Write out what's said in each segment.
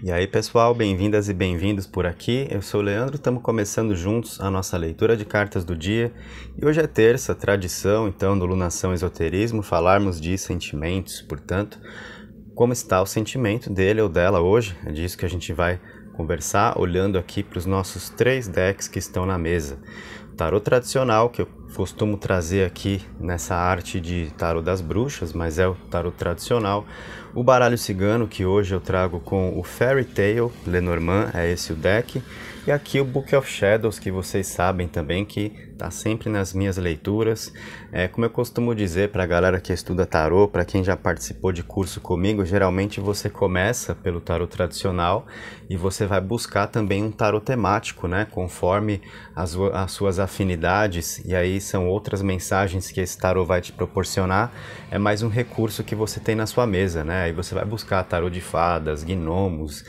E aí pessoal, bem-vindas e bem-vindos por aqui. Eu sou o Leandro, estamos começando juntos a nossa leitura de cartas do dia. E hoje é terça, tradição então do Lunação Esoterismo, falarmos de sentimentos, portanto, como está o sentimento dele ou dela hoje. É disso que a gente vai conversar, olhando aqui para os nossos 3 decks que estão na mesa. Tarô tradicional, que eu costumo trazer aqui nessa arte de tarô das bruxas, mas é o tarô tradicional. O baralho cigano, que hoje eu trago com o Fairy Tail Lenormand, é esse o deck. E aqui o Book of Shadows, que vocês sabem também que está sempre nas minhas leituras. Como eu costumo dizer para a galera que estuda tarô, para quem já participou de curso comigo, geralmente você começa pelo tarô tradicional e você vai buscar também um tarô temático, né? Conforme as suas afinidades, e aí são outras mensagens que esse tarô vai te proporcionar. É mais um recurso que você tem na sua mesa, né? Aí você vai buscar tarô de fadas, gnomos,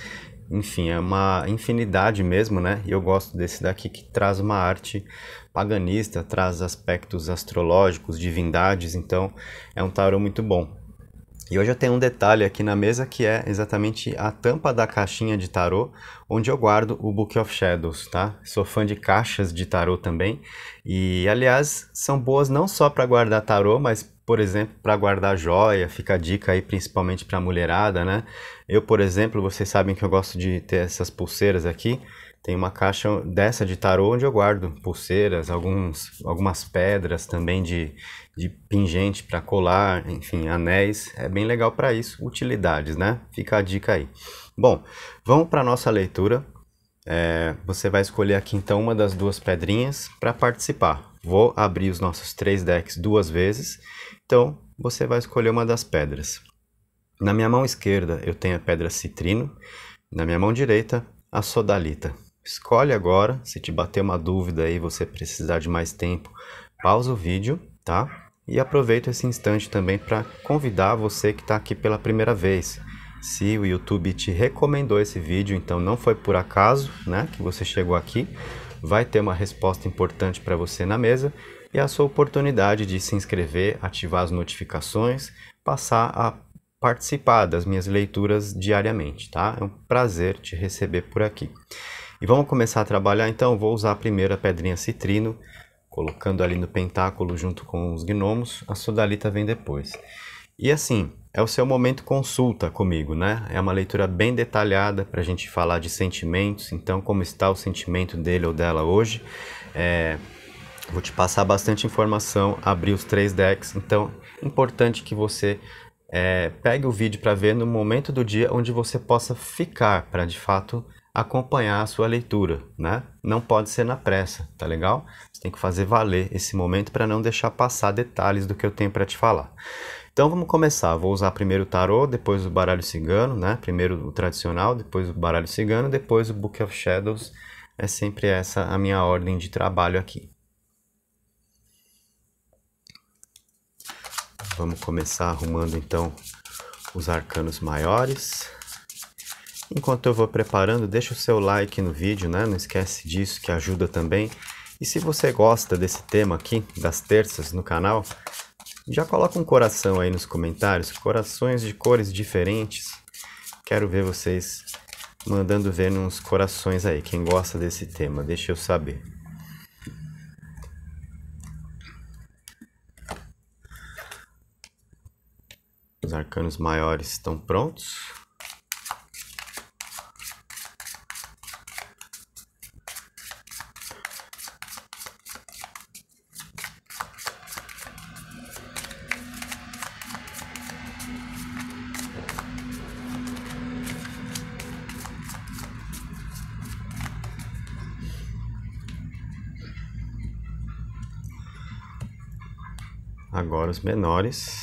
enfim, é uma infinidade mesmo, né? E eu gosto desse daqui que traz uma arte paganista, traz aspectos astrológicos, divindades, então é um tarô muito bom. E hoje eu tenho um detalhe aqui na mesa que é exatamente a tampa da caixinha de tarô, onde eu guardo o Book of Shadows, tá? Sou fã de caixas de tarô também, e aliás, são boas não só para guardar tarô, mas, por exemplo, para guardar joia. Fica a dica aí principalmente para a mulherada, né? Eu, por exemplo, vocês sabem que eu gosto de ter essas pulseiras aqui. Tem uma caixa dessa de tarô onde eu guardo pulseiras, algumas pedras também de pingente para colar, enfim, anéis. É bem legal para isso, utilidades, né? Fica a dica aí. Bom, vamos para a nossa leitura. Você vai escolher aqui então uma das 2 pedrinhas para participar. Vou abrir os nossos 3 decks 2 vezes, então você vai escolher uma das pedras. Na minha mão esquerda eu tenho a pedra citrino, na minha mão direita a sodalita. Escolhe agora. Se te bater uma dúvida aí, você precisar de mais tempo, pausa o vídeo, tá? E aproveita esse instante também para convidar você que está aqui pela primeira vez. Se o YouTube te recomendou esse vídeo, então não foi por acaso, né, que você chegou aqui. Vai ter uma resposta importante para você na mesa e a sua oportunidade de se inscrever, ativar as notificações, passar a participar das minhas leituras diariamente, tá? É um prazer te receber por aqui. E vamos começar a trabalhar então. Vou usar a primeira pedrinha citrino, colocando ali no pentáculo junto com os gnomos. A sodalita vem depois. E assim, é o seu momento consulta comigo, né? É uma leitura bem detalhada para a gente falar de sentimentos. Então, como está o sentimento dele ou dela hoje? Vou te passar bastante informação, abrir os 3 decks. Então, importante que você pegue o vídeo para ver no momento do dia onde você possa ficar para de fato acompanhar a sua leitura, né? Não pode ser na pressa, tá legal? Você tem que fazer valer esse momento para não deixar passar detalhes do que eu tenho para te falar. Então vamos começar. Vou usar primeiro o tarô, depois o baralho cigano, né? Primeiro o tradicional, depois o baralho cigano, depois o Book of Shadows. É sempre essa a minha ordem de trabalho aqui. Vamos começar arrumando então os arcanos maiores. Enquanto eu vou preparando, deixa o seu like no vídeo, né? Não esquece disso, que ajuda também. E se você gosta desse tema aqui, das terças no canal, já coloca um coração aí nos comentários, corações de cores diferentes. Quero ver vocês mandando ver nos corações aí, quem gosta desse tema, deixa eu saber. Os arcanos maiores estão prontos. Agora os menores,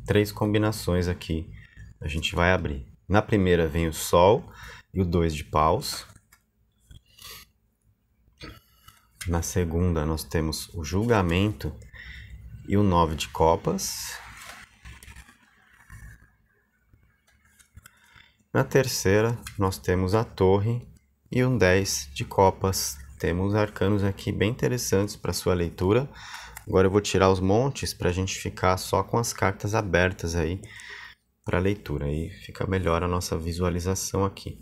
3 combinações aqui a gente vai abrir. Na primeira vem o Sol e o 2 de paus. Na segunda nós temos o Julgamento e o 9 de copas. Na terceira nós temos a Torre e um 10 de copas. Temos arcanos aqui bem interessantes para sua leitura. Agora eu vou tirar os montes para a gente ficar só com as cartas abertas aí para a leitura, aí fica melhor a nossa visualização aqui.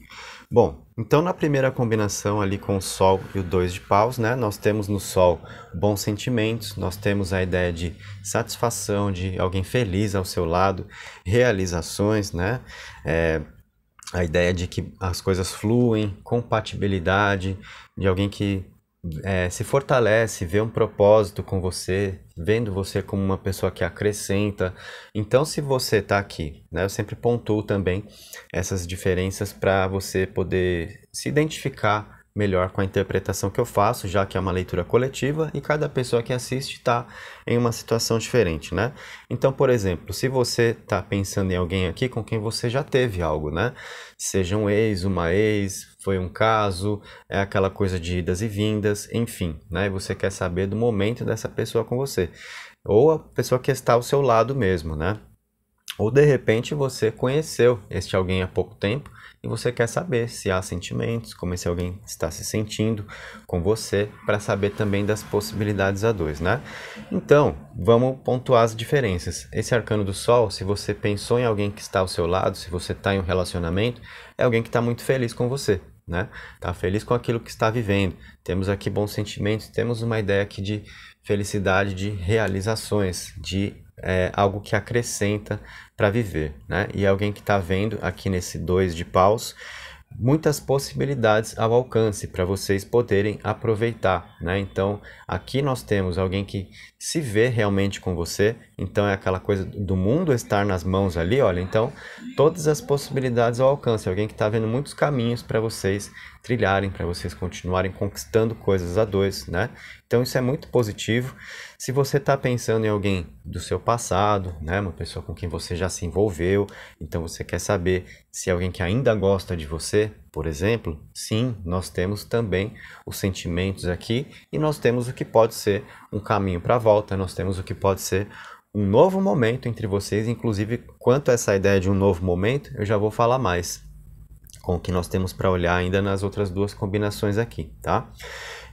Bom, então na primeira combinação ali com o Sol e o 2 de paus, né, nós temos no Sol bons sentimentos, nós temos a ideia de satisfação, de alguém feliz ao seu lado, realizações, né, a ideia de que as coisas fluem, compatibilidade, de alguém que se fortalece, vê um propósito com você, vendo você como uma pessoa que acrescenta. Então, se você está aqui, né, eu sempre pontuo também essas diferenças para você poder se identificar melhor com a interpretação que eu faço, já que é uma leitura coletiva e cada pessoa que assiste está em uma situação diferente, né? Então, por exemplo, se você está pensando em alguém aqui com quem você já teve algo, né? Seja um ex, uma ex, foi um caso, é aquela coisa de idas e vindas, enfim, né? Você quer saber do momento dessa pessoa com você. Ou a pessoa que está ao seu lado mesmo, né? Ou de repente você conheceu este alguém há pouco tempo e você quer saber se há sentimentos, como esse alguém está se sentindo com você, para saber também das possibilidades a dois, né? Então, vamos pontuar as diferenças. Esse arcano do Sol, se você pensou em alguém que está ao seu lado, se você está em um relacionamento, é alguém que está muito feliz com você, né? Está feliz com aquilo que está vivendo. Temos aqui bons sentimentos, temos uma ideia aqui de felicidade, de realizações, de algo que acrescenta para viver, né? E alguém que está vendo aqui nesse 2 de paus muitas possibilidades ao alcance para vocês poderem aproveitar, né? Então, aqui nós temos alguém que se vê realmente com você, então é aquela coisa do mundo estar nas mãos ali, olha, então todas as possibilidades ao alcance, alguém que está vendo muitos caminhos para vocês trilharem, para vocês continuarem conquistando coisas a dois, né? Então isso é muito positivo. Se você está pensando em alguém do seu passado, né, uma pessoa com quem você já se envolveu, então você quer saber se é alguém que ainda gosta de você, por exemplo, sim, nós temos também os sentimentos aqui e nós temos o que pode ser um caminho para a volta, nós temos o que pode ser um novo momento entre vocês, inclusive quanto a essa ideia de um novo momento, eu já vou falar mais com o que nós temos para olhar ainda nas outras duas combinações aqui, tá?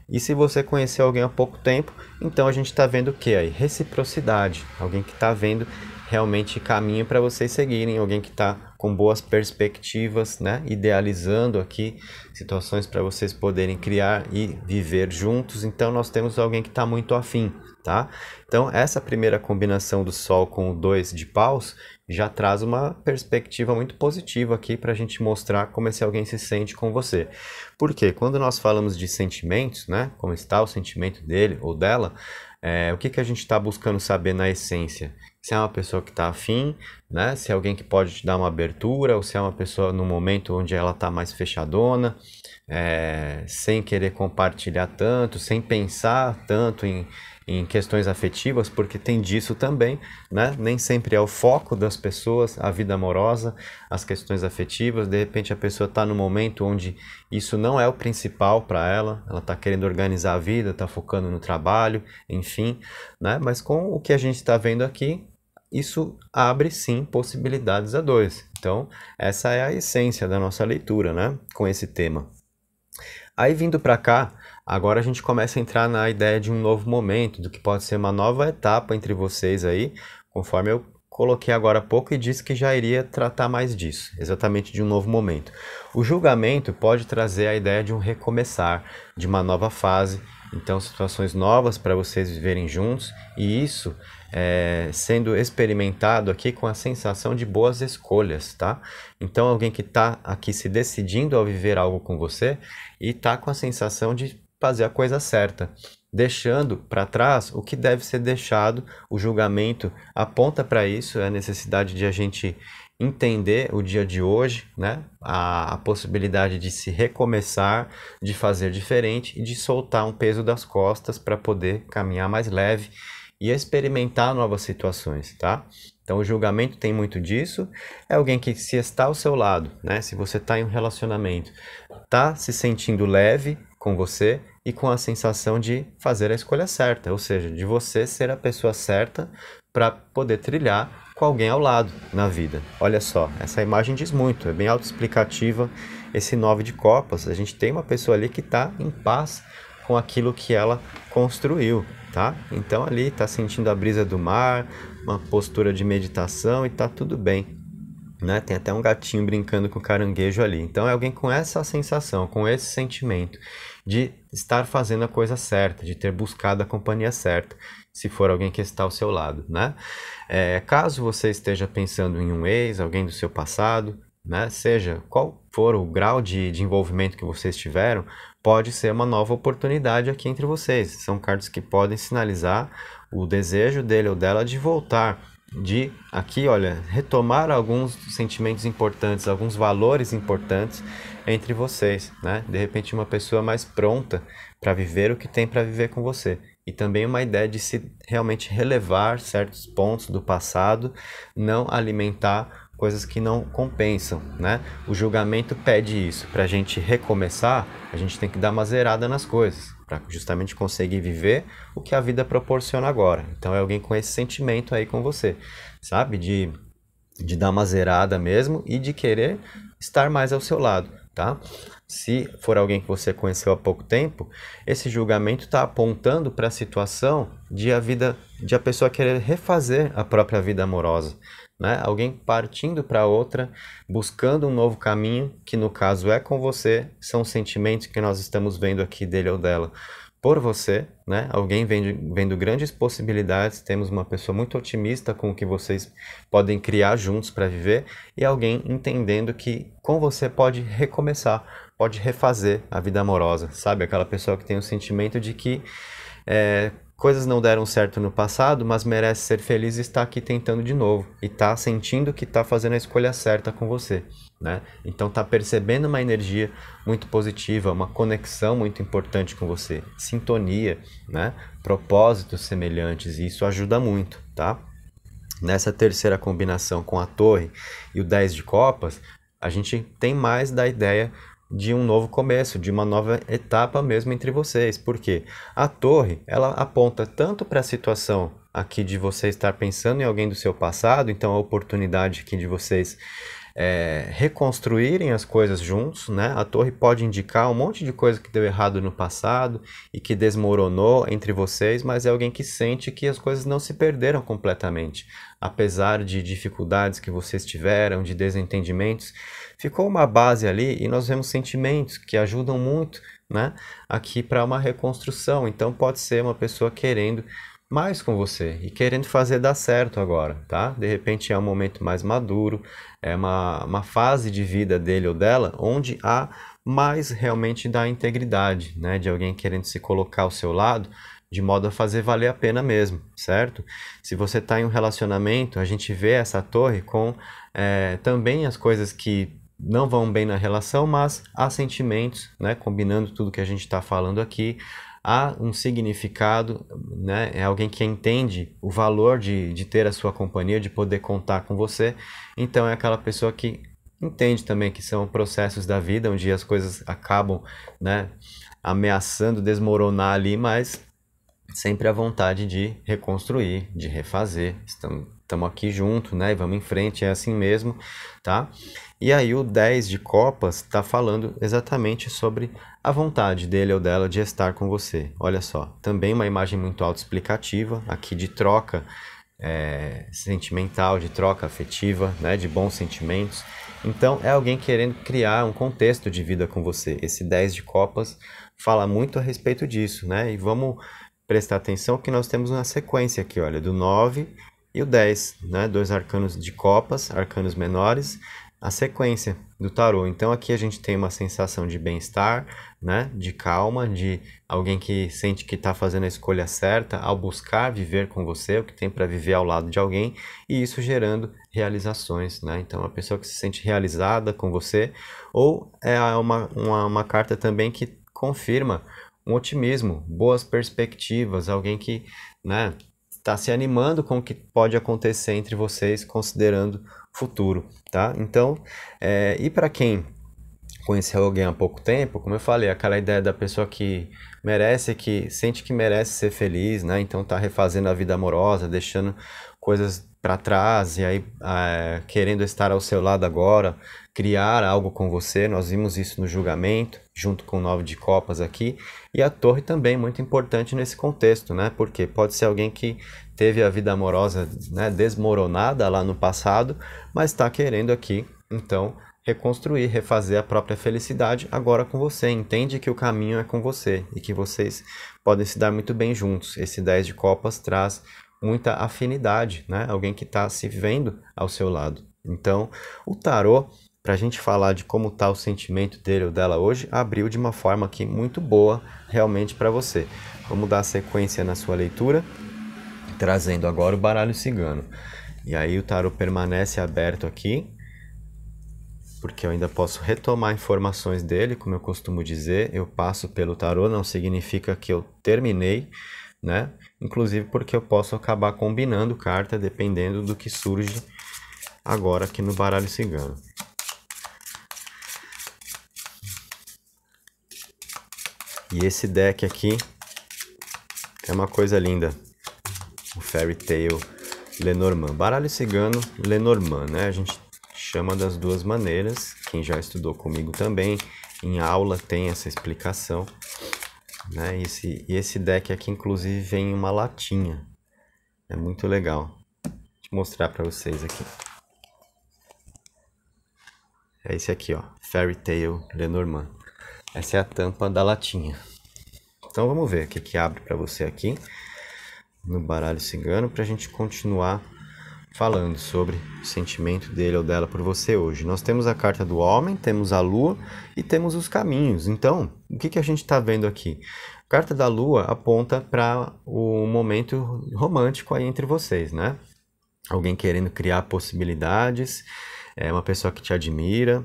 E se você conheceu alguém há pouco tempo, então a gente está vendo o que aí? Reciprocidade, alguém que está vendo realmente caminho para vocês seguirem, alguém que está com boas perspectivas, né? Idealizando aqui situações para vocês poderem criar e viver juntos. Então nós temos alguém que está muito afim, tá? Então essa primeira combinação do Sol com o 2 de paus já traz uma perspectiva muito positiva aqui para a gente mostrar como esse alguém se sente com você. Porque quando nós falamos de sentimentos, né? Como está o sentimento dele ou dela, o que a gente está buscando saber na essência? Se é uma pessoa que está afim, né? Se é alguém que pode te dar uma abertura, ou se é uma pessoa no momento onde ela está mais fechadona, sem querer compartilhar tanto, sem pensar tanto em questões afetivas, porque tem disso também, né? Nem sempre é o foco das pessoas, a vida amorosa, as questões afetivas. De repente a pessoa está no momento onde isso não é o principal para ela, ela está querendo organizar a vida, está focando no trabalho, enfim, né? Mas com o que a gente está vendo aqui, isso abre sim possibilidades a dois. Então, essa é a essência da nossa leitura, né? Com esse tema. Aí vindo para cá, agora a gente começa a entrar na ideia de um novo momento, do que pode ser uma nova etapa entre vocês aí, conforme eu coloquei agora há pouco e disse que já iria tratar mais disso, exatamente de um novo momento. O julgamento pode trazer a ideia de um recomeçar, de uma nova fase, então situações novas para vocês viverem juntos, e isso sendo experimentado aqui com a sensação de boas escolhas, tá? Então alguém que está aqui se decidindo ao viver algo com você e está com a sensação de fazer a coisa certa, deixando para trás o que deve ser deixado. O julgamento aponta para isso, é a necessidade de a gente entender o dia de hoje, né? A possibilidade de se recomeçar, de fazer diferente e de soltar um peso das costas para poder caminhar mais leve e experimentar novas situações, tá? Então o julgamento tem muito disso, é alguém que se está ao seu lado, né? Se você está em um relacionamento, está se sentindo leve com você e com a sensação de fazer a escolha certa, ou seja, de você ser a pessoa certa para poder trilhar com alguém ao lado na vida. Olha só, essa imagem diz muito, é bem autoexplicativa. Esse 9 de copas, a gente tem uma pessoa ali que está em paz com aquilo que ela construiu, tá? Então ali está sentindo a brisa do mar, uma postura de meditação e está tudo bem. né? Tem até um gatinho brincando com o caranguejo ali. Então é alguém com essa sensação, com esse sentimento de estar fazendo a coisa certa, de ter buscado a companhia certa, se for alguém que está ao seu lado, né? Caso você esteja pensando em um ex, alguém do seu passado, né? Seja qual for o grau de envolvimento que vocês tiveram, pode ser uma nova oportunidade aqui entre vocês. São cartas que podem sinalizar o desejo dele ou dela de voltar, de aqui, olha, retomar alguns sentimentos importantes, alguns valores importantes entre vocês, né? De repente uma pessoa mais pronta para viver o que tem para viver com você. E também uma ideia de se realmente relevar certos pontos do passado, não alimentar coisas que não compensam, né? O julgamento pede isso. Para a gente recomeçar, a gente tem que dar uma zerada nas coisas, para justamente conseguir viver o que a vida proporciona agora. Então é alguém com esse sentimento aí com você, sabe? De dar uma zerada mesmo e de querer estar mais ao seu lado, tá? Se for alguém que você conheceu há pouco tempo, esse julgamento está apontando para a situação de a pessoa querer refazer a própria vida amorosa, né? Alguém partindo para outra, buscando um novo caminho, que no caso é com você, são sentimentos que nós estamos vendo aqui dele ou dela por você, né? Alguém vendo grandes possibilidades, temos uma pessoa muito otimista com o que vocês podem criar juntos para viver, e alguém entendendo que com você pode recomeçar, pode refazer a vida amorosa, sabe? Aquela pessoa que tem o sentimento de que coisas não deram certo no passado, mas merece ser feliz e está aqui tentando de novo. E está sentindo que está fazendo a escolha certa com você, né? Então está percebendo uma energia muito positiva, uma conexão muito importante com você. Sintonia, né? Propósitos semelhantes, e isso ajuda muito, tá? Nessa terceira combinação com a torre e o 10 de copas, a gente tem mais da ideia de um novo começo, de uma nova etapa mesmo entre vocês. Porque a torre, ela aponta tanto para a situação aqui de você estar pensando em alguém do seu passado, então a oportunidade aqui de vocês reconstruírem as coisas juntos, né? A torre pode indicar um monte de coisa que deu errado no passado e que desmoronou entre vocês, mas é alguém que sente que as coisas não se perderam completamente. Apesar de dificuldades que vocês tiveram, de desentendimentos, ficou uma base ali e nós vemos sentimentos que ajudam muito, né, aqui para uma reconstrução. Então pode ser uma pessoa querendo mais com você e querendo fazer dar certo agora, tá? De repente é um momento mais maduro, é uma fase de vida dele ou dela onde há mais realmente da integridade, né? De alguém querendo se colocar ao seu lado de modo a fazer valer a pena mesmo, certo? Se você está em um relacionamento, a gente vê essa torre com também as coisas que não vão bem na relação, mas há sentimentos, né? Combinando tudo que a gente está falando aqui, há um significado, né? É alguém que entende o valor de ter a sua companhia, de poder contar com você. Então é aquela pessoa que entende também que são processos da vida, onde as coisas acabam, né, ameaçando desmoronar ali, mas sempre a vontade de reconstruir, de refazer. Estamos aqui junto, né? E vamos em frente, é assim mesmo, tá? E aí o 10 de copas está falando exatamente sobre a vontade dele ou dela de estar com você. Olha só, também uma imagem muito autoexplicativa, aqui de troca sentimental, de troca afetiva, né? De bons sentimentos. Então é alguém querendo criar um contexto de vida com você. Esse 10 de copas fala muito a respeito disso, né? E vamos prestar atenção que nós temos uma sequência aqui, olha, do 9 e o 10, né? Dois arcanos de copas, arcanos menores, a sequência do tarô. Então aqui a gente tem uma sensação de bem-estar, né? De calma, de alguém que sente que está fazendo a escolha certa ao buscar viver com você, o que tem para viver ao lado de alguém, e isso gerando realizações, né? Então uma pessoa que se sente realizada com você, ou é uma carta também que confirma um otimismo, boas perspectivas, alguém que, né, está se animando com o que pode acontecer entre vocês, considerando o futuro, tá? Então, e para quem conheceu alguém há pouco tempo, como eu falei, aquela ideia da pessoa que merece, que sente que merece ser feliz, né? Então tá refazendo a vida amorosa, deixando coisas para trás e aí querendo estar ao seu lado agora, criar algo com você. Nós vimos isso no julgamento, junto com o 9 de copas aqui. E a torre também muito importante nesse contexto, né? Porque pode ser alguém que teve a vida amorosa, né, desmoronada lá no passado, mas está querendo aqui, então, reconstruir, refazer a própria felicidade agora com você. Entende que o caminho é com você e que vocês podem se dar muito bem juntos. Esse 10 de copas traz muita afinidade, né? Alguém que está se vendo ao seu lado. Então, o tarô, para a gente falar de como está o sentimento dele ou dela hoje, abriu de uma forma aqui muito boa realmente para você. Vamos dar sequência na sua leitura, trazendo agora o baralho cigano. E aí o tarô permanece aberto aqui, porque eu ainda posso retomar informações dele, como eu costumo dizer. Eu passo pelo tarô, não significa que eu terminei, né? Inclusive porque eu posso acabar combinando carta dependendo do que surge agora aqui no baralho cigano. E esse deck aqui é uma coisa linda, o Fairy Tail Lenormand. Baralho cigano Lenormand, né? A gente chama das duas maneiras. Quem já estudou comigo também, em aula tem essa explicação, né? E esse deck aqui, inclusive, vem em uma latinha. É muito legal. Vou mostrar para vocês aqui. É esse aqui, ó, Fairy Tail Lenormand. Essa é a tampa da latinha. Então vamos ver o que abre para você aqui no baralho cigano, para a gente continuar falando sobre o sentimento dele ou dela por você hoje. Nós temos a carta do homem, temos a lua e temos os caminhos. Então, o que a gente está vendo aqui? A carta da lua aponta para o momento romântico aí entre vocês, né? Alguém querendo criar possibilidades, é uma pessoa que te admira.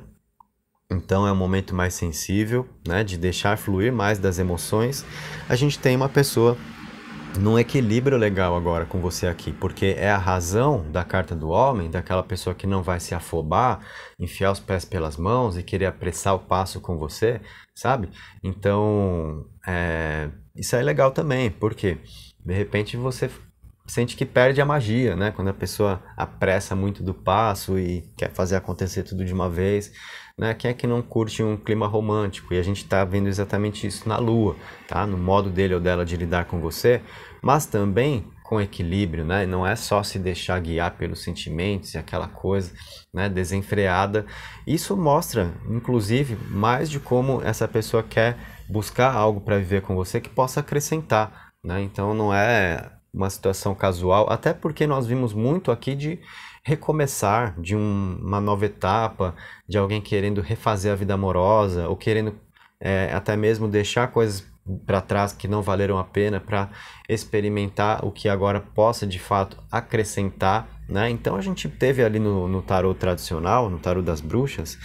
Então é um momento mais sensível, né, de deixar fluir mais das emoções. A gente tem uma pessoa num equilíbrio legal agora com você aqui, porque é a razão da carta do homem, daquela pessoa que não vai se afobar, enfiar os pés pelas mãos e querer apressar o passo com você, sabe? Então, isso é legal também, porque de repente você sente que perde a magia, né? Quando a pessoa apressa muito do passo e quer fazer acontecer tudo de uma vez, né? Quem é que não curte um clima romântico? E a gente está vendo exatamente isso na lua, tá? No modo dele ou dela de lidar com você, mas também com equilíbrio, né? Não é só se deixar guiar pelos sentimentos e aquela coisa, né, desenfreada. Isso mostra, inclusive, mais de como essa pessoa quer buscar algo para viver com você que possa acrescentar, né? Então não é uma situação casual, até porque nós vimos muito aqui de recomeçar, de uma nova etapa, de alguém querendo refazer a vida amorosa, ou querendo até mesmo deixar coisas para trás que não valeram a pena para experimentar o que agora possa de fato acrescentar, né? Então a gente teve ali no tarô tradicional, no tarô das bruxas,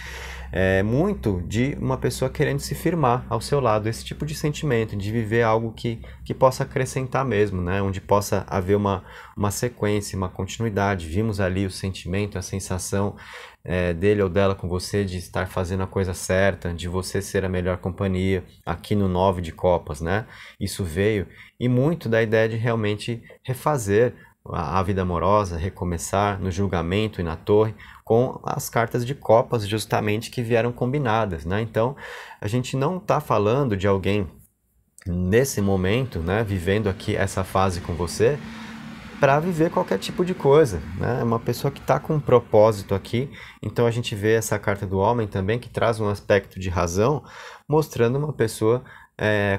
muito de uma pessoa querendo se firmar ao seu lado, esse tipo de sentimento, de viver algo que possa acrescentar mesmo, né? Onde possa haver uma sequência, uma continuidade. Vimos ali o sentimento, a sensação dele ou dela com você, de estar fazendo a coisa certa, de você ser a melhor companhia, aqui no 9 de copas, né? Isso veio, e muito da ideia de realmente refazer a vida amorosa, recomeçar no julgamento e na torre, com as cartas de copas justamente que vieram combinadas, né? Então, a gente não está falando de alguém nesse momento, né, vivendo aqui essa fase com você, para viver qualquer tipo de coisa, né? É uma pessoa que está com um propósito aqui. Então a gente vê essa carta do homem também, que traz um aspecto de razão, mostrando uma pessoa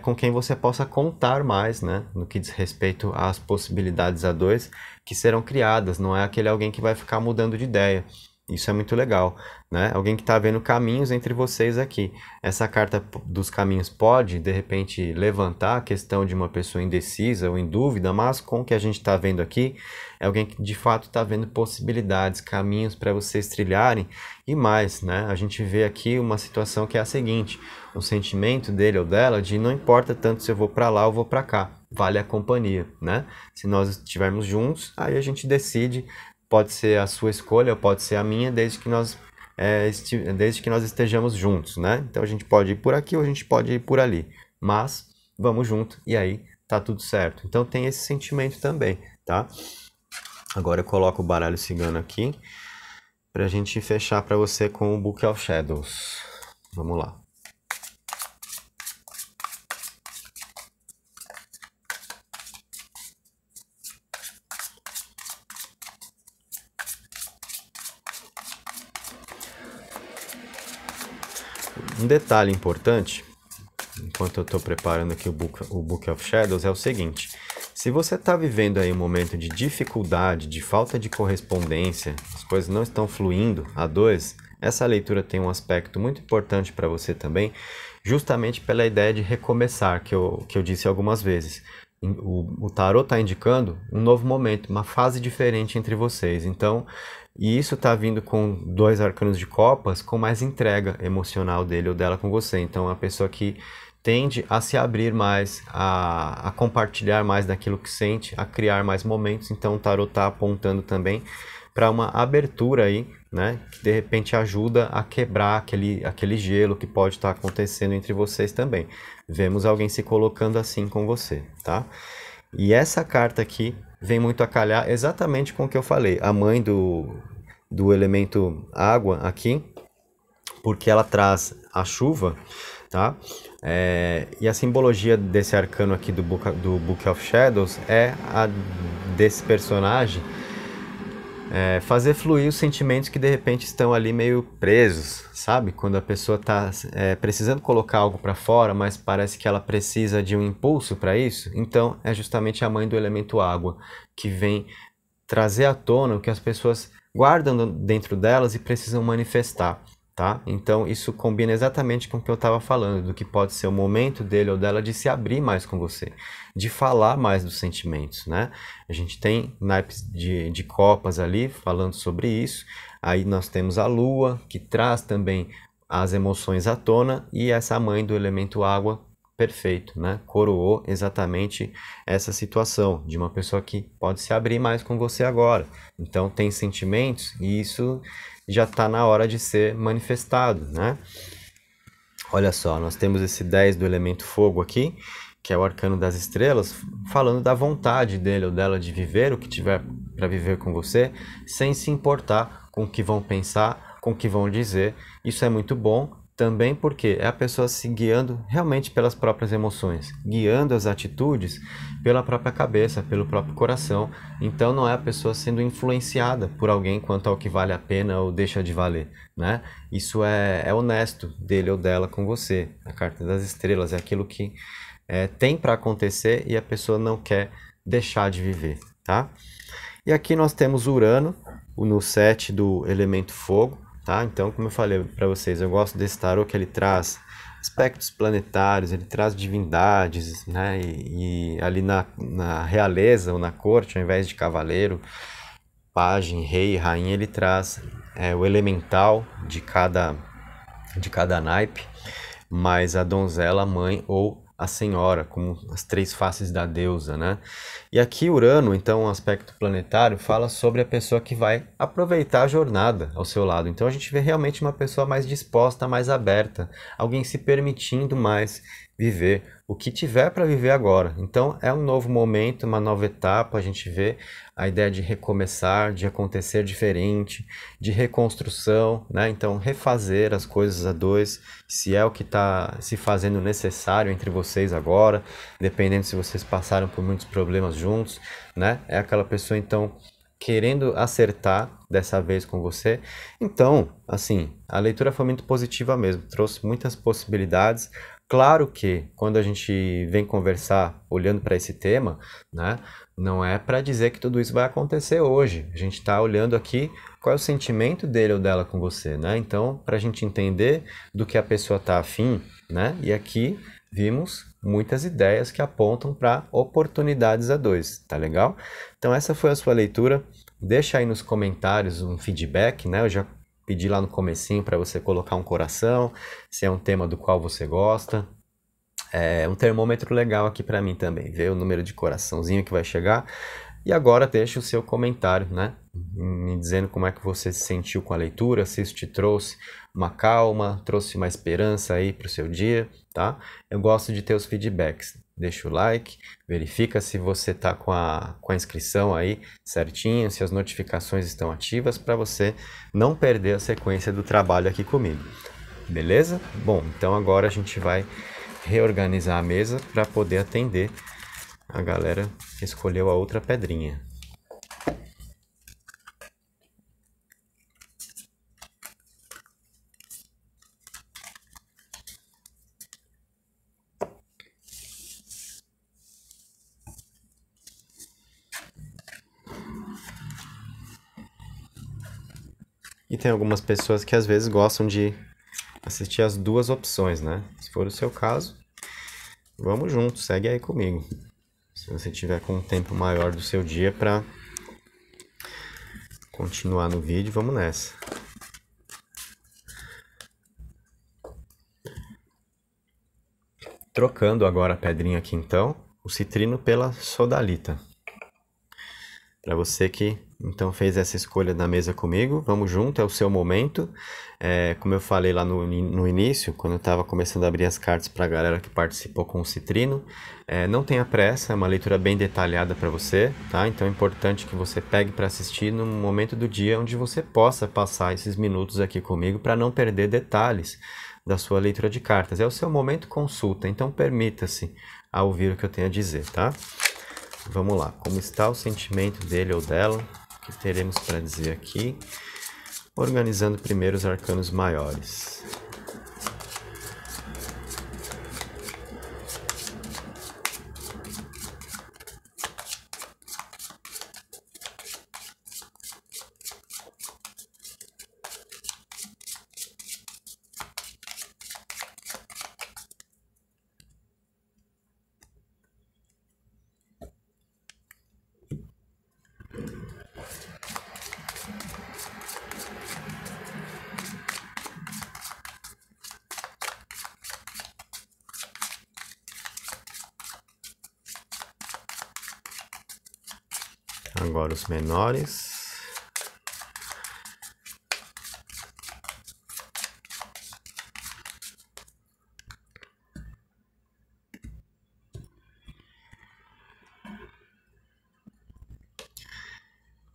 com quem você possa contar mais, né? No que diz respeito às possibilidades a dois que serão criadas. Não é aquele alguém que vai ficar mudando de ideia. Isso é muito legal, né? Alguém que está vendo caminhos entre vocês aqui. Essa carta dos caminhos pode, de repente, levantar a questão de uma pessoa indecisa ou em dúvida, mas com o que a gente está vendo aqui, é alguém que de fato está vendo possibilidades, caminhos para vocês trilharem e mais, né? A gente vê aqui uma situação que é a seguinte: o sentimento dele ou dela de não importa tanto se eu vou para lá ou vou para cá, vale a companhia, né? Se nós estivermos juntos, aí a gente decide. Pode ser a sua escolha, ou pode ser a minha, desde que nós estejamos juntos, né? Então a gente pode ir por aqui ou a gente pode ir por ali, mas vamos junto e aí tá tudo certo. Então tem esse sentimento também, tá? Agora eu coloco o baralho cigano aqui pra gente fechar pra você com o Book of Shadows. Vamos lá. Um detalhe importante, enquanto eu estou preparando aqui o Book of Shadows, é o seguinte: se você está vivendo aí um momento de dificuldade, de falta de correspondência, as coisas não estão fluindo a dois, essa leitura tem um aspecto muito importante para você também, justamente pela ideia de recomeçar, que eu disse algumas vezes. O tarot está indicando um novo momento, uma fase diferente entre vocês. Então, e isso está vindo com 2 arcanos de copas, com mais entrega emocional dele ou dela com você. Então, é uma pessoa que tende a se abrir mais, a compartilhar mais daquilo que sente, a criar mais momentos. Então, o tarot está apontando também para uma abertura aí, né, que de repente ajuda a quebrar aquele gelo que pode estar acontecendo entre vocês também. Vemos alguém se colocando assim com você, tá? E essa carta aqui vem muito a calhar exatamente com o que eu falei, a mãe do elemento água aqui, porque ela traz a chuva, tá? E a simbologia desse arcano aqui do Book of Shadows é a desse personagem fazer fluir os sentimentos que de repente estão ali meio presos, sabe? Quando a pessoa está precisando colocar algo para fora, mas parece que ela precisa de um impulso para isso. Então é justamente a mãe do elemento água que vem trazer à tona o que as pessoas guardam dentro delas e precisam manifestar. Tá? Então isso combina exatamente com o que eu estava falando, do que pode ser o momento dele ou dela de se abrir mais com você, de falar mais dos sentimentos, né? A gente tem naipes de copas ali falando sobre isso, aí nós temos a lua, que traz também as emoções à tona, e essa mãe do elemento água, perfeito, né? Coroou exatamente essa situação de uma pessoa que pode se abrir mais com você agora. Então tem sentimentos e isso já está na hora de ser manifestado, né? Olha só, nós temos esse 10 do elemento fogo aqui, que é o arcano das estrelas, falando da vontade dele ou dela de viver o que tiver para viver com você, sem se importar com o que vão pensar, com o que vão dizer. Isso é muito bom, também porque é a pessoa se guiando realmente pelas próprias emoções, guiando as atitudes pela própria cabeça, pelo próprio coração. Então não é a pessoa sendo influenciada por alguém quanto ao que vale a pena ou deixa de valer, né? Isso é honesto dele ou dela com você. A carta das estrelas é aquilo que tem para acontecer e a pessoa não quer deixar de viver, tá? E aqui nós temos Urano, no 7 do elemento fogo. Tá? Então, como eu falei para vocês, eu gosto desse tarô que ele traz aspectos planetários, ele traz divindades, né? E ali na realeza ou na corte, ao invés de cavaleiro, pajem, rei, rainha, ele traz o elemental de cada naipe, mais a donzela, a mãe ou a senhora, como as 3 faces da deusa, né? E aqui Urano, então, um aspecto planetário, fala sobre a pessoa que vai aproveitar a jornada ao seu lado. Então a gente vê realmente uma pessoa mais disposta, mais aberta, alguém se permitindo mais viver o que tiver para viver agora. Então é um novo momento, uma nova etapa, a gente vê a ideia de recomeçar, de acontecer diferente, de reconstrução, né? Então refazer as coisas a dois, se é o que está se fazendo necessário entre vocês agora, dependendo se vocês passaram por muitos problemas juntos, né? É aquela pessoa então querendo acertar dessa vez com você. Então, assim, a leitura foi muito positiva mesmo, trouxe muitas possibilidades. Claro que quando a gente vem conversar olhando para esse tema, né, não é para dizer que tudo isso vai acontecer hoje. A gente está olhando aqui qual é o sentimento dele ou dela com você, né? Então, para a gente entender do que a pessoa está afim, né? E aqui vimos muitas ideias que apontam para oportunidades a dois, tá legal? Então essa foi a sua leitura. Deixa aí nos comentários um feedback, né? Eu já pedi lá no comecinho para você colocar um coração, se é um tema do qual você gosta. É um termômetro legal aqui para mim também, ver o número de coraçãozinho que vai chegar. E agora deixa o seu comentário, né? Me dizendo como é que você se sentiu com a leitura, se isso te trouxe uma calma, trouxe uma esperança aí para o seu dia, tá? Eu gosto de ter os feedbacks. deixa o like, verifica se você está com a inscrição aí certinho, se as notificações estão ativas para você não perder a sequência do trabalho aqui comigo. Beleza? Bom, então agora a gente vai reorganizar a mesa para poder atender a galera que escolheu a outra pedrinha. E tem algumas pessoas que às vezes gostam de assistir as duas opções, né? Se for o seu caso, vamos junto, segue aí comigo. Se você tiver com um tempo maior do seu dia para continuar no vídeo, vamos nessa. Trocando agora a pedrinha aqui então, o citrino pela sodalita. Para você que então fez essa escolha na mesa comigo, vamos junto, é o seu momento. Como eu falei lá no início, quando eu estava começando a abrir as cartas para a galera que participou com o citrino, não tenha pressa, é uma leitura bem detalhada para você, tá? Então é importante que você pegue para assistir no momento do dia onde você possa passar esses minutos aqui comigo para não perder detalhes da sua leitura de cartas. É o seu momento consulta, então permita-se a ouvir o que eu tenho a dizer, tá? Vamos lá, como está o sentimento dele ou dela? O que teremos para dizer aqui? Organizando primeiro os arcanos maiores. Agora os menores.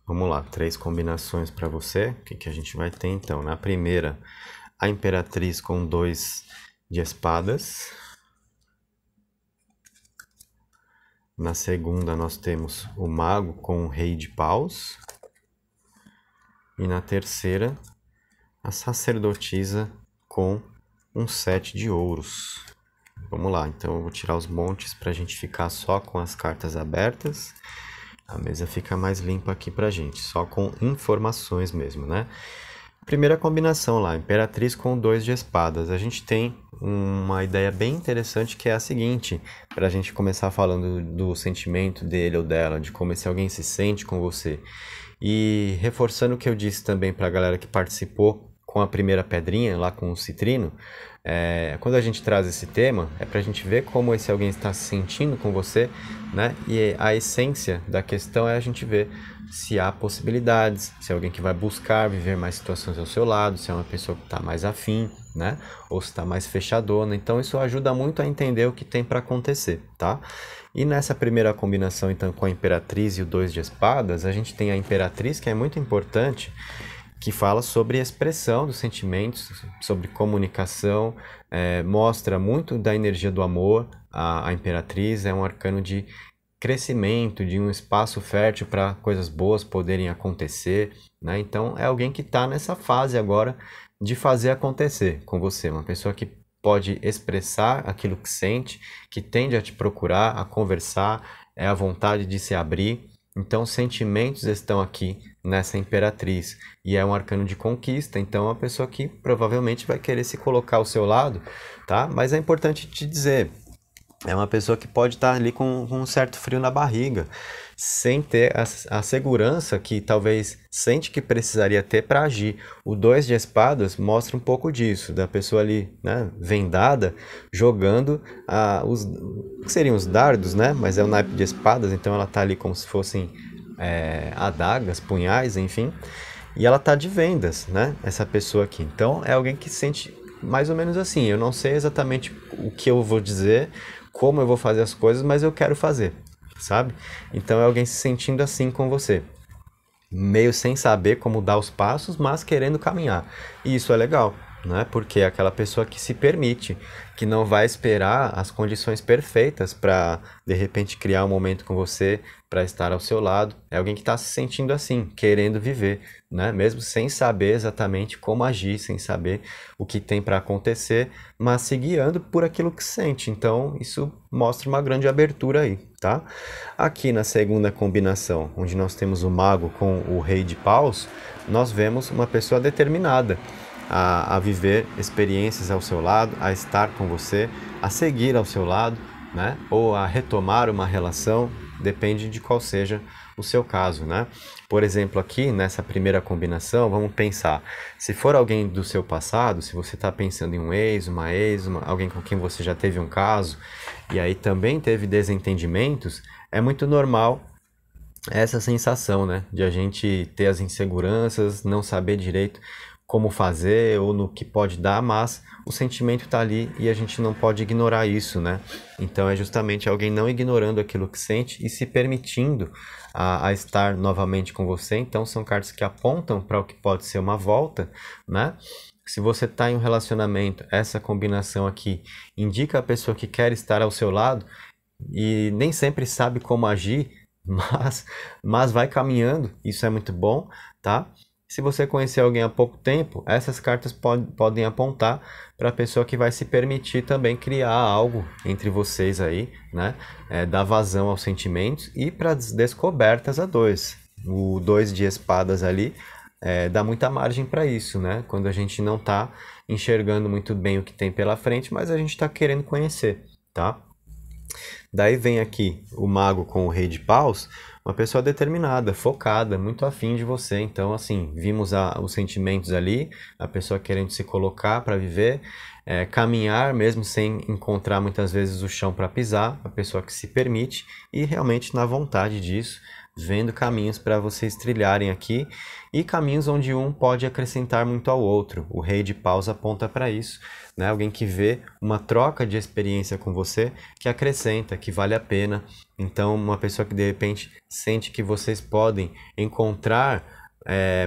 Vamos lá, 3 combinações para você. O que a gente vai ter então? Na primeira, a Imperatriz com 2 de espadas. Na segunda, nós temos o Mago com o Rei de Paus. E na terceira, a Sacerdotisa com um 7 de ouros. Vamos lá, então eu vou tirar os montes para a gente ficar só com as cartas abertas. A mesa fica mais limpa aqui pra gente, só com informações mesmo, né? Primeira combinação lá, Imperatriz com 2 de espadas. A gente tem uma ideia bem interessante que é a seguinte, para a gente começar falando do sentimento dele ou dela, de como se alguém se sente com você. E reforçando o que eu disse também para a galera que participou com a primeira pedrinha, lá com o citrino, quando a gente traz esse tema, é para a gente ver como esse alguém está se sentindo com você, né? E a essência da questão é a gente ver se há possibilidades, se é alguém que vai buscar viver mais situações ao seu lado, se é uma pessoa que está mais afim, né? Ou se está mais fechadona. Então isso ajuda muito a entender o que tem para acontecer, tá? E nessa primeira combinação, então, com a Imperatriz e o 2 de espadas, a gente tem a Imperatriz, que é muito importante, que fala sobre expressão dos sentimentos, sobre comunicação, mostra muito da energia do amor. A Imperatriz é um arcano de crescimento, de um espaço fértil para coisas boas poderem acontecer, né? Então é alguém que está nessa fase agora de fazer acontecer com você, uma pessoa que pode expressar aquilo que sente, que tende a te procurar, a conversar, é a vontade de se abrir. Então sentimentos estão aqui nessa Imperatriz e é um arcano de conquista, então é uma pessoa que provavelmente vai querer se colocar ao seu lado, tá? Mas é importante te dizer, é uma pessoa que pode estar ali com um certo frio na barriga, sem ter a segurança que talvez sente que precisaria ter para agir. O 2 de espadas mostra um pouco disso, da pessoa ali, né, vendada, jogando o que seriam os dardos, né? Mas é o naipe de espadas, então ela está ali como se fossem adagas, punhais, enfim. E ela está de vendas, né? Essa pessoa aqui. Então é alguém que sente mais ou menos assim. Eu não sei exatamente o que eu vou dizer, como eu vou fazer as coisas, mas eu quero fazer, sabe? Então é alguém se sentindo assim com você, meio sem saber como dar os passos, mas querendo caminhar. E isso é legal, né? Porque é aquela pessoa que se permite, que não vai esperar as condições perfeitas para de repente criar um momento com você, para estar ao seu lado. É alguém que está se sentindo assim, querendo viver, né? Mesmo sem saber exatamente como agir, sem saber o que tem para acontecer, mas se guiando por aquilo que sente. Então, isso mostra uma grande abertura aí, tá? Aqui na segunda combinação, onde nós temos o mago com o rei de paus, nós vemos uma pessoa determinada a viver experiências ao seu lado, a estar com você, a seguir ao seu lado, né? Ou a retomar uma relação, depende de qual seja o seu caso, né? Por exemplo, aqui nessa primeira combinação, vamos pensar, se for alguém do seu passado, se você está pensando em um ex, uma ex, alguém com quem você já teve um caso, e aí também teve desentendimentos, é muito normal essa sensação, né? De a gente ter as inseguranças, não saber direito como fazer ou no que pode dar, mas o sentimento está ali e a gente não pode ignorar isso, né? Então é justamente alguém não ignorando aquilo que sente e se permitindo a estar novamente com você. Então são cartas que apontam para o que pode ser uma volta, né? Se você está em um relacionamento, essa combinação aqui indica a pessoa que quer estar ao seu lado e nem sempre sabe como agir, mas vai caminhando, isso é muito bom, tá? Se você conhecer alguém há pouco tempo, essas cartas podem apontar para a pessoa que vai se permitir também criar algo entre vocês aí, né? Dar vazão aos sentimentos e para as descobertas a dois. O 2 de espadas ali dá muita margem para isso, né? Quando a gente não está enxergando muito bem o que tem pela frente, mas a gente está querendo conhecer, tá? Daí vem aqui o mago com o rei de paus, uma pessoa determinada, focada, muito afim de você. Então, assim, vimos os sentimentos ali, a pessoa querendo se colocar para viver, caminhar mesmo sem encontrar muitas vezes o chão para pisar, a pessoa que se permite e realmente na vontade disso, vendo caminhos para vocês trilharem aqui e caminhos onde um pode acrescentar muito ao outro. O rei de paus aponta para isso, né? Alguém que vê uma troca de experiência com você que acrescenta, que vale a pena. Então, uma pessoa que de repente sente que vocês podem encontrar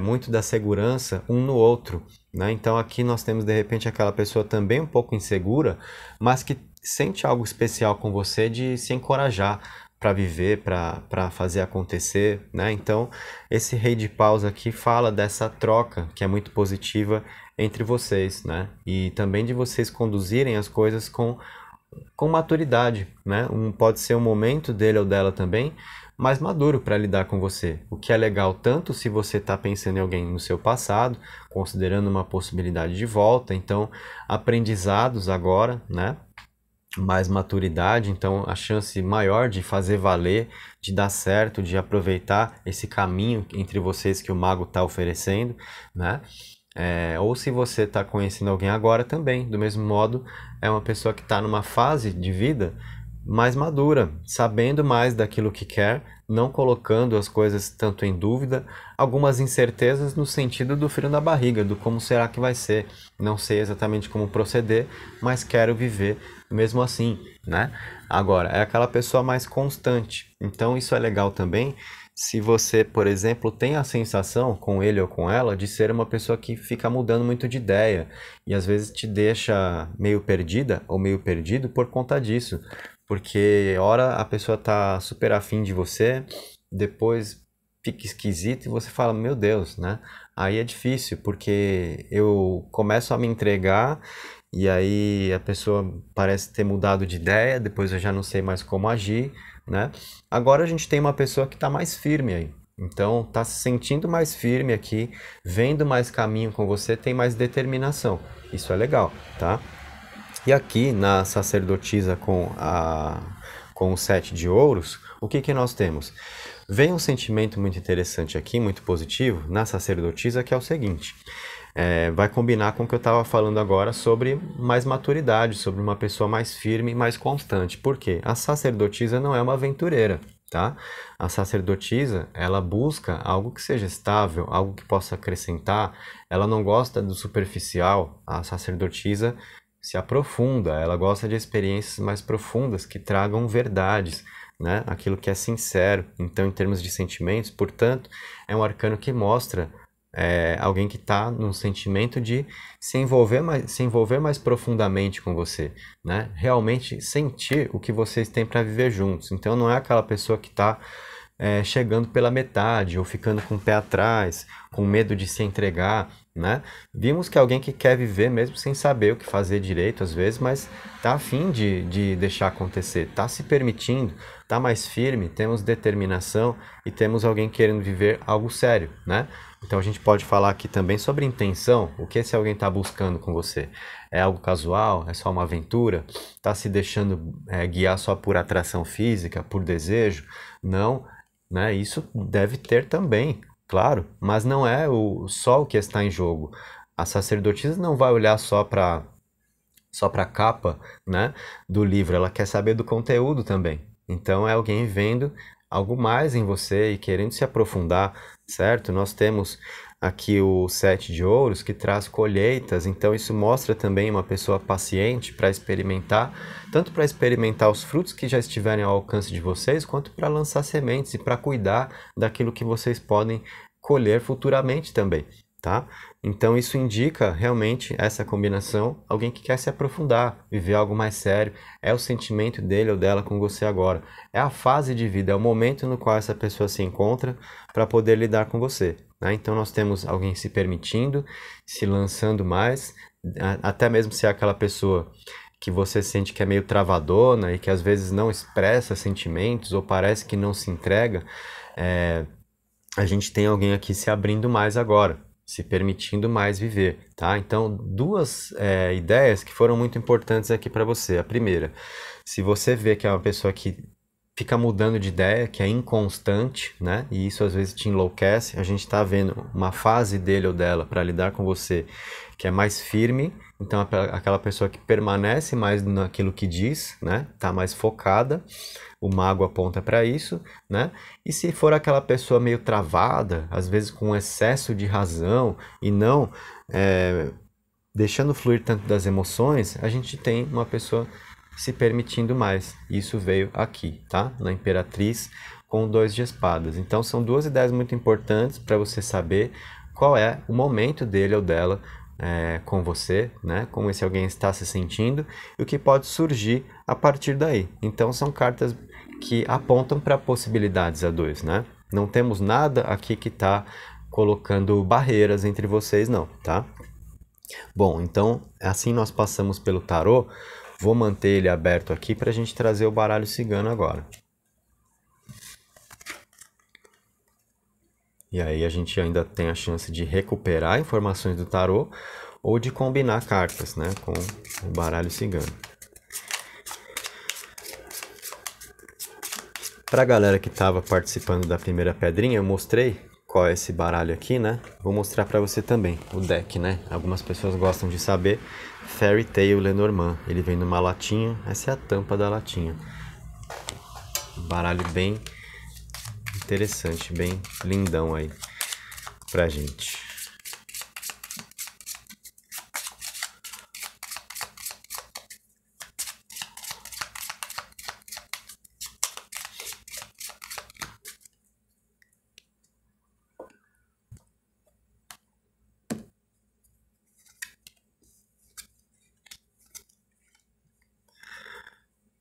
muito da segurança um no outro, né? Então, aqui nós temos de repente aquela pessoa também um pouco insegura, mas que sente algo especial com você de se encorajar para viver, para fazer acontecer, né? Então, esse rei de paus aqui fala dessa troca que é muito positiva entre vocês, né? E também de vocês conduzirem as coisas com maturidade, né? Pode ser um momento dele ou dela também mais maduro para lidar com você, o que é legal tanto se você está pensando em alguém no seu passado, considerando uma possibilidade de volta, então aprendizados agora, né? Mais maturidade, então a chance maior de fazer valer, de dar certo, de aproveitar esse caminho entre vocês que o mago está oferecendo, né? Ou se você está conhecendo alguém agora também, do mesmo modo, é uma pessoa que está numa fase de vida mais madura, sabendo mais daquilo que quer, não colocando as coisas tanto em dúvida, algumas incertezas no sentido do frio na barriga, do como será que vai ser, não sei exatamente como proceder, mas quero viver mesmo assim, né? Agora, é aquela pessoa mais constante, então isso é legal também, se você, por exemplo, tem a sensação, com ele ou com ela, de ser uma pessoa que fica mudando muito de ideia e às vezes te deixa meio perdida ou meio perdido por conta disso. Porque ora a pessoa tá super afim de você, depois fica esquisito e você fala, meu Deus, né? Aí é difícil, porque eu começo a me entregar e aí a pessoa parece ter mudado de ideia, depois eu já não sei mais como agir, né? Agora a gente tem uma pessoa que está mais firme aí. Então tá se sentindo mais firme aqui, vendo mais caminho com você, tem mais determinação. Isso é legal, tá? E aqui na sacerdotisa com o 7 de ouros, o que nós temos? Vem um sentimento muito interessante aqui, muito positivo, na sacerdotisa, que é o seguinte. Vai combinar com o que eu estava falando agora sobre mais maturidade, sobre uma pessoa mais firme e mais constante. Por quê? A sacerdotisa não é uma aventureira, tá? A sacerdotisa, ela busca algo que seja estável, algo que possa acrescentar. Ela não gosta do superficial. A sacerdotisa se aprofunda, ela gosta de experiências mais profundas que tragam verdades, né? Aquilo que é sincero. Então, em termos de sentimentos, portanto, é um arcano que mostra alguém que está num sentimento de se envolver mais profundamente com você, né? Realmente sentir o que vocês têm para viver juntos. Então, não é aquela pessoa que está chegando pela metade ou ficando com o pé atrás, com medo de se entregar, né? Vimos que é alguém que quer viver mesmo sem saber o que fazer direito às vezes, mas tá a fim de deixar acontecer, tá se permitindo, tá mais firme, temos determinação e temos alguém querendo viver algo sério, né? Então a gente pode falar aqui também sobre intenção, o que esse alguém está buscando com você. É algo casual? É só uma aventura? Está se deixando guiar só por atração física, por desejo? Não, né? Isso deve ter também, claro, mas não é só o que está em jogo. A sacerdotisa não vai olhar só para a capa, né, do livro, ela quer saber do conteúdo também. Então é alguém vendo algo mais em você e querendo se aprofundar, certo? Nós temos aqui o 7 de ouros que traz colheitas, então isso mostra também uma pessoa paciente para experimentar, tanto para experimentar os frutos que já estiverem ao alcance de vocês, quanto para lançar sementes e para cuidar daquilo que vocês podem colher futuramente também, tá? Então isso indica realmente essa combinação, alguém que quer se aprofundar, viver algo mais sério, é o sentimento dele ou dela com você agora, é a fase de vida, é o momento no qual essa pessoa se encontra para poder lidar com você, né? Então nós temos alguém se permitindo, se lançando mais, até mesmo se é aquela pessoa que você sente que é meio travadona e que às vezes não expressa sentimentos ou parece que não se entrega, a gente tem alguém aqui se abrindo mais agora, se permitindo mais viver, tá? Então, duas ideias que foram muito importantes aqui para você. A primeira, se você vê que é uma pessoa que fica mudando de ideia, que é inconstante, né? E isso às vezes te enlouquece, a gente está vendo uma fase dele ou dela para lidar com você que é mais firme, então aquela pessoa que permanece mais naquilo que diz, né? Tá mais focada. O mago aponta para isso, né? E se for aquela pessoa meio travada, às vezes com excesso de razão e não deixando fluir tanto das emoções, a gente tem uma pessoa se permitindo mais. Isso veio aqui, tá? Na Imperatriz com o 2 de espadas. Então são duas ideias muito importantes para você saber qual é o momento dele ou dela com você, né? Como esse alguém está se sentindo e o que pode surgir a partir daí. Então são cartas que apontam para possibilidades a dois, né? Não temos nada aqui que está colocando barreiras entre vocês, não, tá? Bom, então assim nós passamos pelo tarô. Vou manter ele aberto aqui para a gente trazer o baralho cigano agora. E aí a gente ainda tem a chance de recuperar informações do tarô ou de combinar cartas, né, com o baralho cigano. Para a galera que estava participando da primeira pedrinha, eu mostrei qual é esse baralho aqui, né? Vou mostrar para você também o deck, né? Algumas pessoas gostam de saber. Fairy Tail Lenormand. Ele vem numa latinha. Essa é a tampa da latinha. Um baralho bem interessante, bem lindão aí pra gente.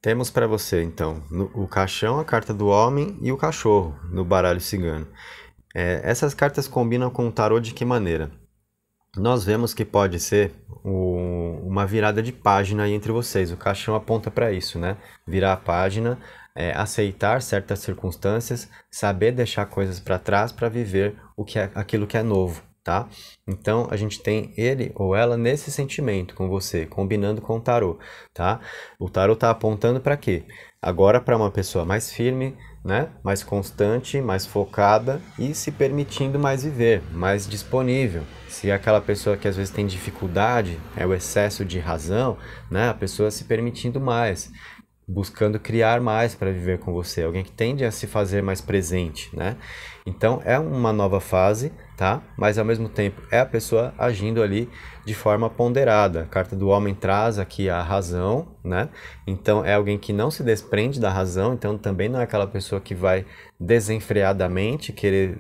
Temos para você, então, o caixão, a carta do homem e o cachorro no baralho cigano. Essas cartas combinam com o tarô de que maneira? Nós vemos que pode ser uma virada de página aí entre vocês. O caixão aponta para isso, né? Virar a página, aceitar certas circunstâncias, saber deixar coisas para trás para viver aquilo que é novo. Tá? Então a gente tem ele ou ela nesse sentimento com você, combinando com o tarô, tá? O tarô está apontando para quê? Agora para uma pessoa mais firme, né? Mais constante, mais focada e se permitindo mais viver, mais disponível. Se é aquela pessoa que às vezes tem dificuldade, é o excesso de razão, né? A pessoa se permitindo mais, buscando criar mais para viver com você, alguém que tende a se fazer mais presente, né? Então é uma nova fase, tá? Mas ao mesmo tempo é a pessoa agindo ali de forma ponderada. A carta do homem traz aqui a razão, né? Então é alguém que não se desprende da razão, então também não é aquela pessoa que vai desenfreadamente querer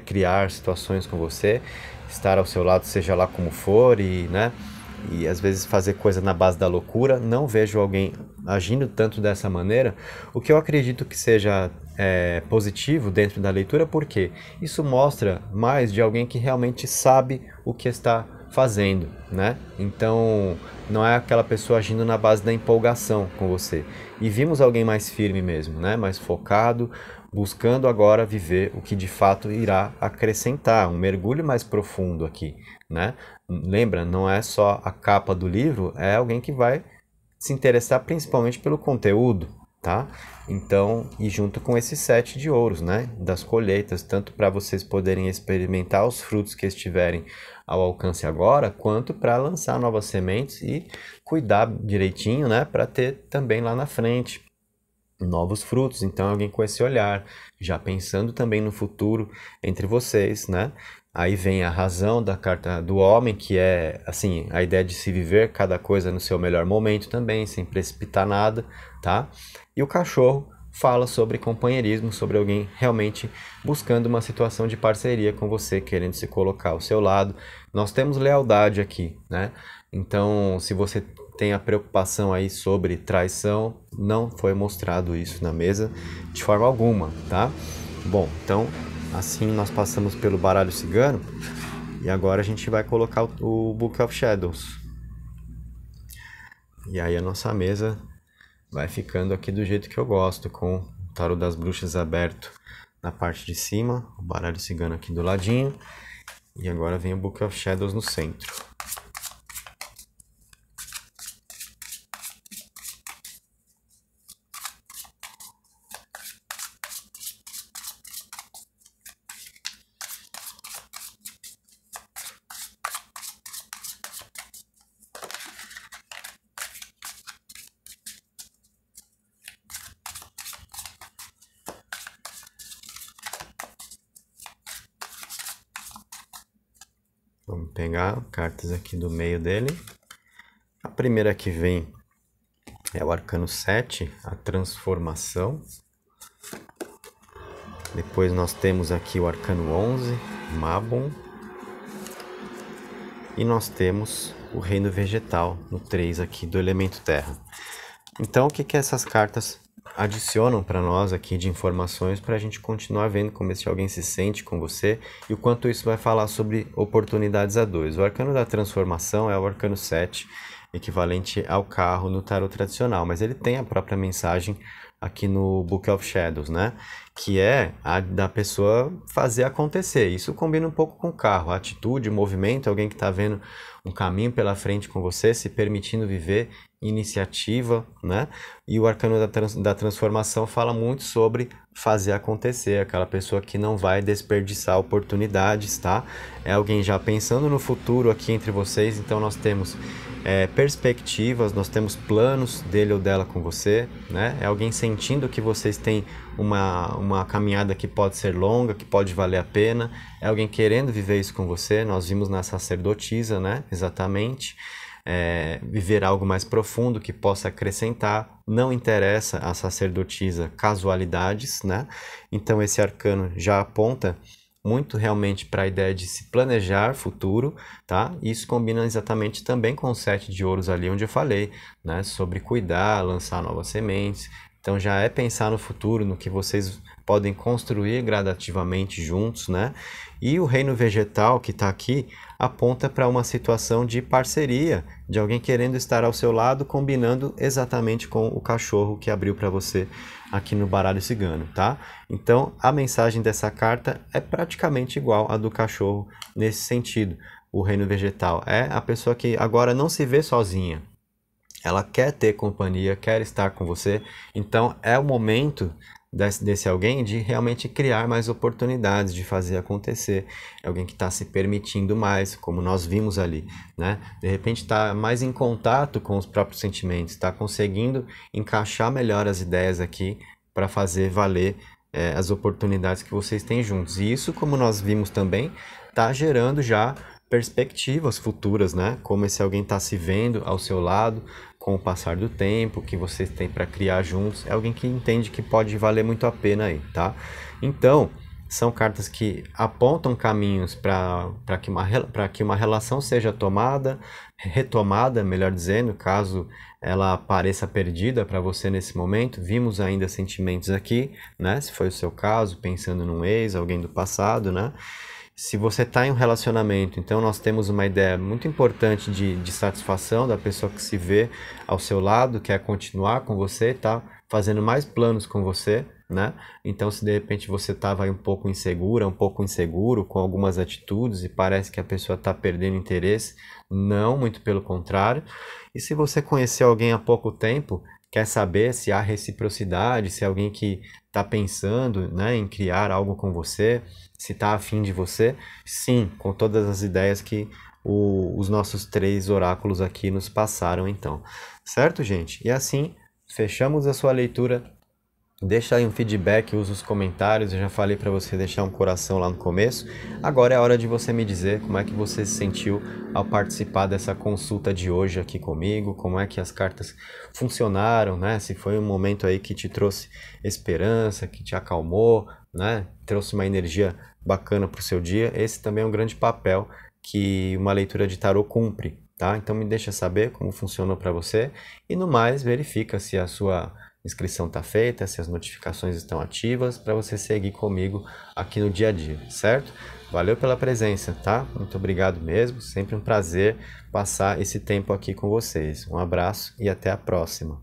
criar situações com você, estar ao seu lado, seja lá como for, e, né? E às vezes fazer coisa na base da loucura. Não vejo alguém agindo tanto dessa maneira, o que eu acredito que seja positivo dentro da leitura, porque isso mostra mais de alguém que realmente sabe o que está fazendo, né? Então não é aquela pessoa agindo na base da empolgação com você. E vimos alguém mais firme mesmo, né? Mais focado, buscando agora viver o que de fato irá acrescentar, um mergulho mais profundo aqui, né? Lembra, não é só a capa do livro, é alguém que vai se interessar principalmente pelo conteúdo, tá? Então, e junto com esse 7 de ouros, né? Das colheitas, tanto para vocês poderem experimentar os frutos que estiverem ao alcance agora, quanto para lançar novas sementes e cuidar direitinho, né? Para ter também lá na frente novos frutos. Então, alguém com esse olhar, já pensando também no futuro entre vocês, né? Aí vem a razão da carta do homem, que é, assim, a ideia de se viver cada coisa no seu melhor momento também, sem precipitar nada, tá? E o cachorro fala sobre companheirismo, sobre alguém realmente buscando uma situação de parceria com você, querendo se colocar ao seu lado. Nós temos lealdade aqui, né? Então, se você tem a preocupação aí sobre traição, não foi mostrado isso na mesa de forma alguma, tá? Bom, então assim nós passamos pelo baralho cigano e agora a gente vai colocar o Book of Shadows. E aí a nossa mesa vai ficando aqui do jeito que eu gosto, com o tarô das bruxas aberto na parte de cima, o baralho cigano aqui do ladinho, e agora vem o Book of Shadows no centro. Vamos pegar cartas aqui do meio dele. A primeira que vem é o Arcano 7, a transformação. Depois nós temos aqui o Arcano 11, Mabon. E nós temos o Reino Vegetal, no 3 aqui do elemento terra. Então, o que essas cartas adicionam para nós aqui de informações para a gente continuar vendo como esse alguém se sente com você e o quanto isso vai falar sobre oportunidades a dois. O Arcano da Transformação é o Arcano 7, equivalente ao carro no tarot tradicional, mas ele tem a própria mensagem aqui no Book of Shadows, né? Que é a da pessoa fazer acontecer. Isso combina um pouco com o carro, a atitude, o movimento, alguém que está vendo um caminho pela frente com você, se permitindo viver, iniciativa, né? E o Arcano da Transformação fala muito sobre fazer acontecer, aquela pessoa que não vai desperdiçar oportunidades, tá? É alguém já pensando no futuro aqui entre vocês, então nós temos perspectivas, nós temos planos dele ou dela com você, né? É alguém sentindo que vocês têm uma caminhada que pode ser longa, que pode valer a pena, é alguém querendo viver isso com você. Nós vimos na sacerdotisa, né? Exatamente. Viver algo mais profundo que possa acrescentar. Não interessa a sacerdotisa casualidades, né? Então esse arcano já aponta muito realmente para a ideia de se planejar futuro, tá? Isso combina exatamente também com o 7 de ouros ali onde eu falei, né? Sobre cuidar, lançar novas sementes. Então já é pensar no futuro, no que vocês podem construir gradativamente juntos, né? E o reino vegetal que está aqui aponta para uma situação de parceria, de alguém querendo estar ao seu lado, combinando exatamente com o cachorro que abriu para você aqui no baralho cigano, tá? Então, a mensagem dessa carta é praticamente igual à do cachorro nesse sentido. O reino vegetal é a pessoa que agora não se vê sozinha. ela quer ter companhia, quer estar com você, então é o momento desse alguém de realmente criar mais oportunidades, de fazer acontecer. É alguém que está se permitindo mais, como nós vimos ali, né? De repente está mais em contato com os próprios sentimentos, está conseguindo encaixar melhor as ideias aqui para fazer valer as oportunidades que vocês têm juntos. E isso, como nós vimos também, está gerando já perspectivas futuras, né? Como esse alguém está se vendo ao seu lado com o passar do tempo, que vocês têm para criar juntos. É alguém que entende que pode valer muito a pena aí, tá? Então, são cartas que apontam caminhos para que uma relação seja retomada, melhor dizendo, caso ela pareça perdida para você nesse momento. Vimos ainda sentimentos aqui, né? Se foi o seu caso, pensando num ex, alguém do passado, né? Se você está em um relacionamento, então nós temos uma ideia muito importante de satisfação da pessoa que se vê ao seu lado, quer continuar com você, está fazendo mais planos com você, né? Então, se de repente você estava um pouco insegura, um pouco inseguro com algumas atitudes e parece que a pessoa está perdendo interesse, não, muito pelo contrário. E se você conheceu alguém há pouco tempo, quer saber se há reciprocidade, se é alguém que está pensando, né, em criar algo com você, se está afim de você, sim, com todas as ideias que os nossos 3 oráculos aqui nos passaram então. Certo, gente? E assim, fechamos a sua leitura. Deixa aí um feedback, usa os comentários, eu já falei para você deixar um coração lá no começo. Agora é a hora de você me dizer como é que você se sentiu ao participar dessa consulta de hoje aqui comigo, como é que as cartas funcionaram, né? Se foi um momento aí que te trouxe esperança, que te acalmou, né? Trouxe uma energia bacana para o seu dia. Esse também é um grande papel que uma leitura de tarô cumpre, tá? Então me deixa saber como funcionou para você e no mais verifica se a sua inscrição está feita, se as notificações estão ativas, para você seguir comigo aqui no dia a dia, certo? Valeu pela presença, tá? Muito obrigado mesmo, sempre um prazer passar esse tempo aqui com vocês. Um abraço e até a próxima.